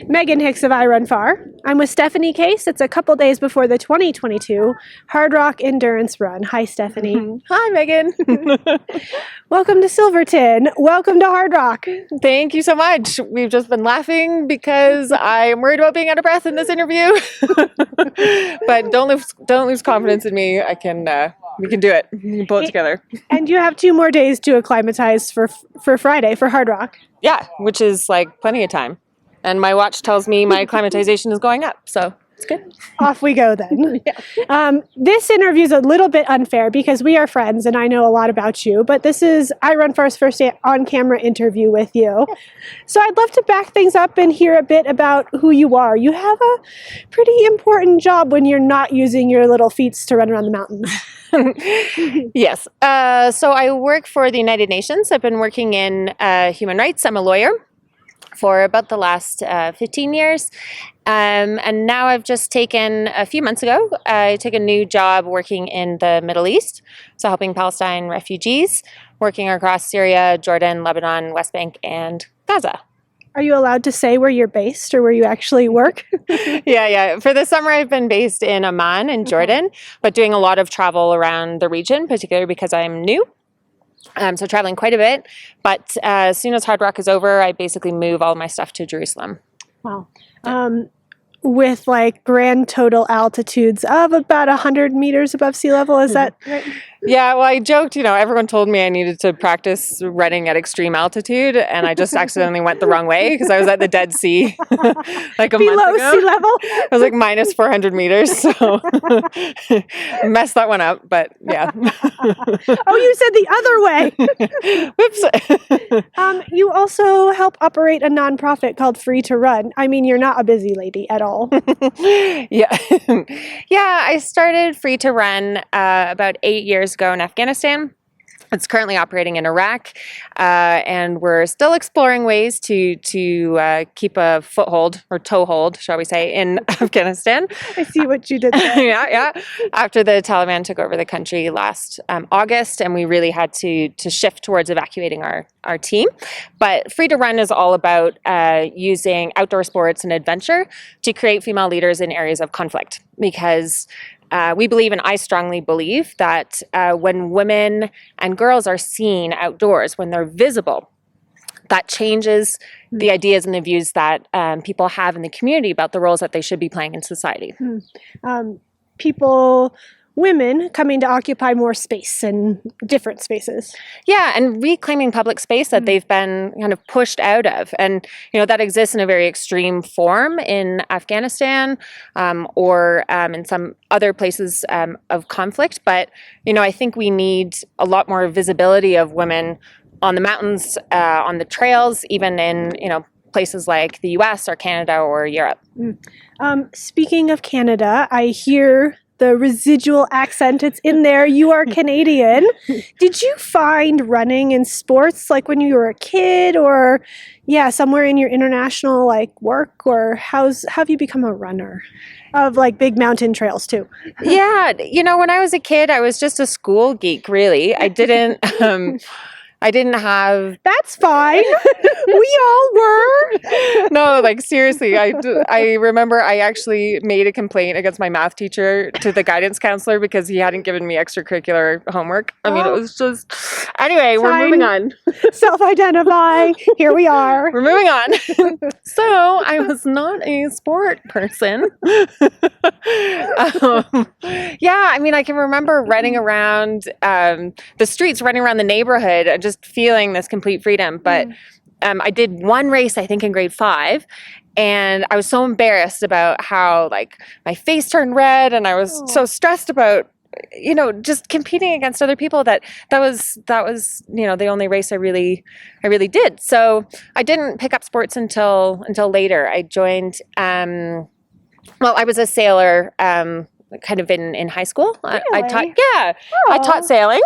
Megan Hicks of I Run Far. I'm with Stephanie Case. It's a couple days before the 2022 Hardrock Endurance Run. Hi, Stephanie. Hi, Megan. Welcome to Silverton. Welcome to Hardrock. Thank you so much. We've just been laughing because I am worried about being out of breath in this interview. But don't lose confidence in me. We can do it. We can pull it together. And you have 2 more days to acclimatize for Friday for Hardrock. Yeah, which is like plenty of time. And my watch tells me my acclimatization is going up, so it's good. Off we go then. Yeah. This interview is a little bit unfair because we are friends and I know a lot about you, but this is I Run Far's first on-camera interview with you. So I'd love to back things up and hear a bit about who you are. You have a pretty important job when you're not using your little feet to run around the mountains. Yes. So I work for the United Nations. I've been working in human rights. I'm a lawyer for about the last 15 years. And now I've just taken, a few months ago, I took a new job working in the Middle East, so helping Palestine refugees, working across Syria, Jordan, Lebanon, West Bank, and Gaza. Are you allowed to say where you're based or where you actually work? Yeah. For the summer, I've been based in Amman in Jordan, but doing a lot of travel around the region, particularly because I'm new. So traveling quite a bit, but as soon as Hardrock is over, I basically move all my stuff to Jerusalem. Wow. With like grand total altitudes of about 100 meters above sea level, is that right? Yeah, well, I joked, everyone told me I needed to practice running at extreme altitude, and I just accidentally went the wrong way because I was at the Dead Sea like a month ago. Below sea level? I was like minus 400 meters, so messed that one up, but yeah. Oh, you said the other way. Whoops. You also help operate a nonprofit called Free to Run. I mean, you're not a busy lady at all. Yeah. Yeah, I started Free to Run about 8 years ago in Afghanistan. It's currently operating in Iraq, and we're still exploring ways to keep a foothold or toehold, shall we say, in Afghanistan. I see what you did there. Yeah. After the Taliban took over the country last August, and we really had to shift towards evacuating our team. But Free to Run is all about using outdoor sports and adventure to create female leaders in areas of conflict, because we believe, and I strongly believe, that when women and girls are seen outdoors, when they're visible, that changes the ideas and the views that people have in the community about the roles that they should be playing in society. Women coming to occupy more space and different spaces. Yeah, and reclaiming public space that they've been kind of pushed out of. And, that exists in a very extreme form in Afghanistan or in some other places of conflict. But, I think we need a lot more visibility of women on the mountains, on the trails, even in, places like the US or Canada or Europe. Speaking of Canada, I hear the residual accent, it's in there. You are Canadian. Did you find running in sports like when you were a kid or somewhere in your international work, or how have you become a runner of big mountain trails too? Yeah, when I was a kid, I was just a school geek, really. I didn't have... That's fine. We all were. No, seriously, I remember I actually made a complaint against my math teacher to the guidance counselor because he hadn't given me extracurricular homework. I mean, it was just... Anyway, we're moving on. Self-identify. Here we are. We're moving on. So, I was not a sport person. I can remember running around the streets, running around the neighborhood, and just feeling this complete freedom. But I did one race, I think, in grade 5, and I was so embarrassed about how my face turned red, and I was so stressed about just competing against other people that was the only race I really did. So I didn't pick up sports until later. I joined I was a sailor kind of in high school. Really? I taught sailing.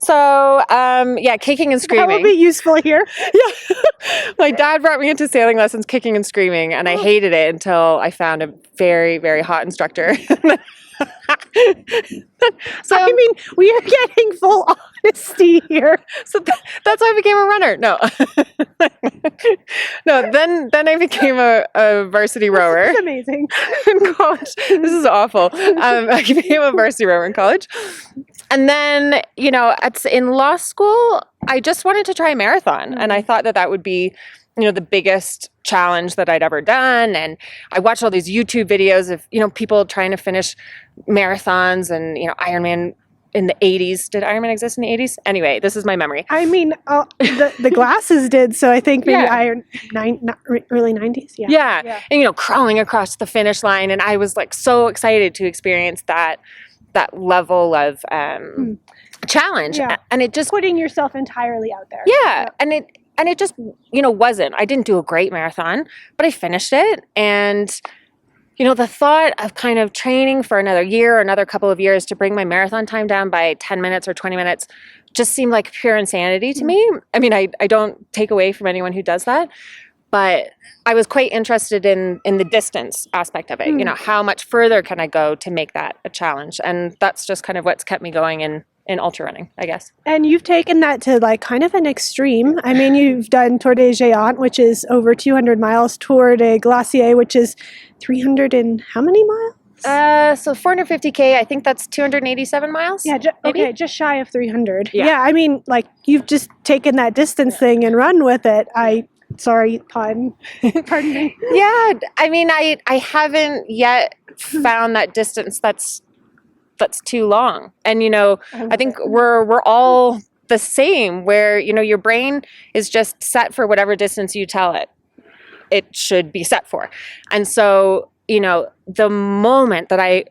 So, kicking and screaming. That will be useful here. Yeah. My dad brought me into sailing lessons, kicking and screaming, and I hated it until I found a very, very hot instructor. So I mean, we are getting full honesty here. So that's how I became a runner. No, no. Then I became a varsity rower It's amazing. in college. This is awful. I became a varsity rower in college, and then in law school, I just wanted to try a marathon, and I thought that would be the biggest challenge that I'd ever done. And I watched all these YouTube videos of people trying to finish marathons and Ironman in the 80s. Did Ironman exist in the 80s? Anyway, this is my memory. I mean, the glasses did, so I think maybe early 90s. Yeah. And crawling across the finish line, and I was like so excited to experience that level of challenge. Yeah. And it just putting yourself entirely out there. Yeah. And it just wasn't. I didn't do a great marathon, but I finished it. And the thought of kind of training for another year or another couple of years to bring my marathon time down by 10 minutes or 20 minutes just seemed like pure insanity to me. I mean, I don't take away from anyone who does that, but I was quite interested in the distance aspect of it. How much further can I go to make that a challenge? And that's just kind of what's kept me going in ultra running, I guess. And you've taken that to like kind of an extreme. I mean, you've done Tour de Géant, which is over 200 miles, Tour de Glacier, which is 300 and how many miles? So 450K, I think that's 287 miles. Yeah, just shy of 300. Yeah. I mean, like you've just taken that distance thing and run with it. Sorry, pardon me. Yeah, I mean, I haven't yet found that distance that's too long. And I think we're all the same, where your brain is just set for whatever distance you tell it should be set for. And so the moment that I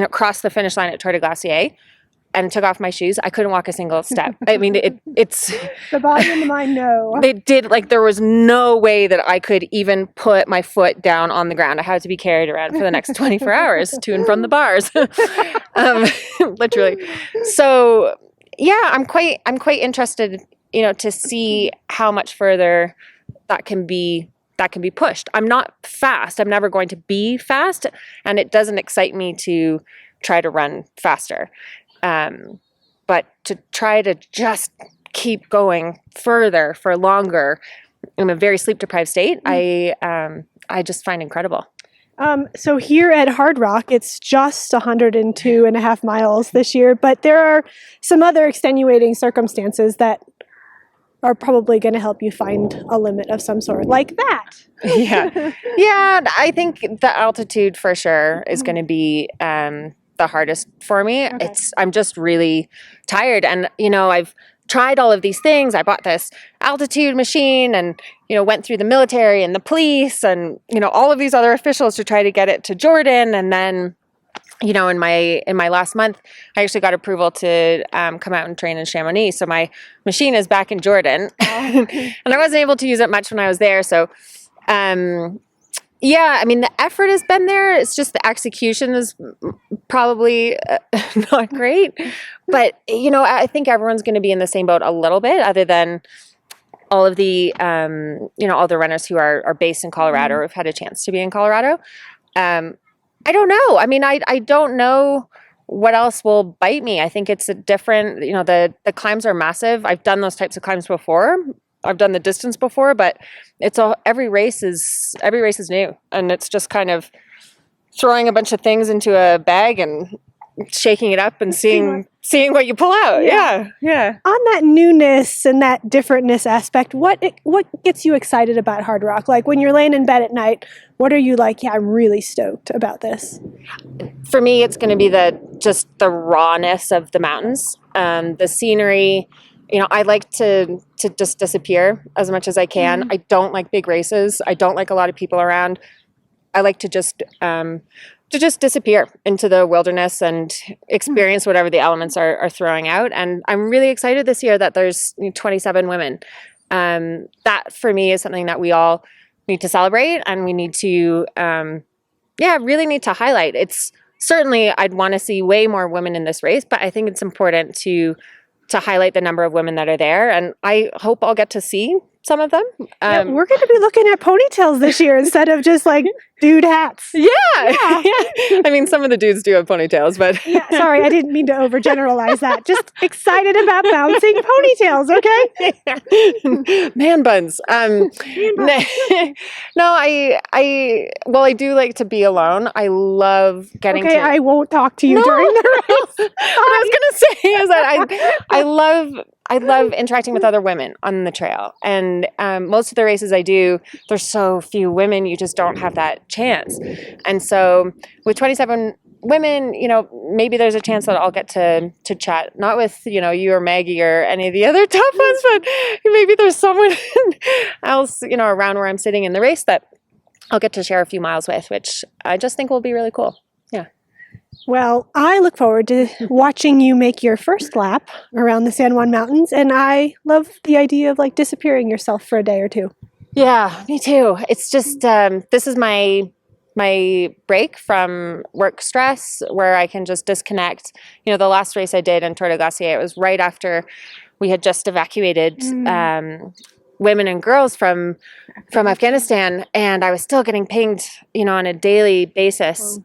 crossed the finish line at Tour de Glacier and took off my shoes, I couldn't walk a single step. I mean, it's the body and the mind know. They did, there was no way that I could even put my foot down on the ground. I had to be carried around for the next 24 hours to and from the bars, literally. So yeah, I'm quite interested, to see how much further that can be pushed. I'm not fast. I'm never going to be fast, and it doesn't excite me to try to run faster. But to try to just keep going further for longer in a very sleep deprived state, I just find incredible. So here at Hardrock, it's just 102 and a half miles this year, but there are some other extenuating circumstances that are probably going to help you find a limit of some sort, like that. Yeah. I think the altitude for sure is going to be the hardest for me. Okay. I'm just really tired, and I've tried all of these things. I bought this altitude machine and went through the military and the police and all of these other officials to try to get it to Jordan. And then in my last month, I actually got approval to come out and train in Chamonix. So my machine is back in Jordan. And I wasn't able to use it much when I was there. So yeah, I mean, the effort has been there. It's just the execution is probably not great. But, I think everyone's going to be in the same boat a little bit, other than all of the, all the runners who are based in Colorado or have had a chance to be in Colorado. I don't know. I mean, I don't know what else will bite me. I think it's a different, the climbs are massive. I've done those types of climbs before. I've done the distance before, but every race is new, and it's just kind of throwing a bunch of things into a bag and shaking it up and seeing what you pull out. Yeah. On that newness and that differentness aspect, what gets you excited about Hardrock? Like when you're laying in bed at night, what are you like? Yeah, I'm really stoked about this. For me, it's going to be the rawness of the mountains, the scenery. I like to just disappear as much as I can. I don't like big races. I don't like a lot of people around. I like to just disappear into the wilderness and experience whatever the elements are throwing out. And I'm really excited this year that there's 27 women. That for me is something that we all need to celebrate, and we need to, really need to highlight. It's certainly, I'd want to see way more women in this race, but I think it's important to highlight the number of women that are there. And I hope I'll get to see some of them. Yeah, we're going to be looking at ponytails this year instead of just like dude hats. Yeah. I mean, some of the dudes do have ponytails, but Yeah, sorry, I didn't mean to overgeneralize that. Just excited about bouncing ponytails, okay? Man buns. No, I do like to be alone. I love getting Okay, to. I won't talk to you No. during the race. What I was gonna say is that I love interacting with other women on the trail, and most of the races I do, there's so few women, you just don't have that chance. And so with 27 women, maybe there's a chance that I'll get to chat, not with you or Maggie or any of the other tough ones, but maybe there's someone else around where I'm sitting in the race that I'll get to share a few miles with, which I just think will be really cool. Yeah. Well, I look forward to watching you make your first lap around the San Juan Mountains, and I love the idea of like disappearing yourself for a day or two. Yeah, me too. It's just this is my break from work stress where I can just disconnect. The last race I did in Tour de Glacier, it was right after we had just evacuated women and girls from Afghanistan, and I was still getting pinged, on a daily basis.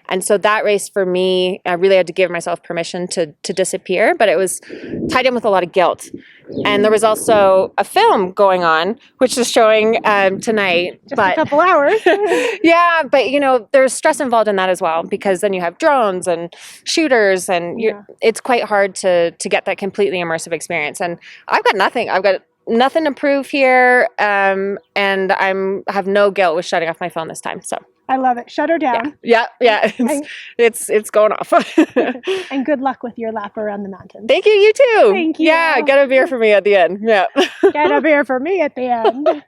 And so that race for me, I really had to give myself permission to disappear, but it was tied in with a lot of guilt. And there was also a film going on, which is showing tonight. Just a couple hours. Yeah, but there's stress involved in that as well, because then you have drones and shooters, and it's quite hard to get that completely immersive experience. And I've got nothing to prove here, and I have no guilt with shutting off my phone this time. So I love it. Shut her down. Yeah. It's going off. And good luck with your lap around the mountain. Thank you. You too. Thank you. Yeah, get a beer for me at the end. Yeah. Get a beer for me at the end.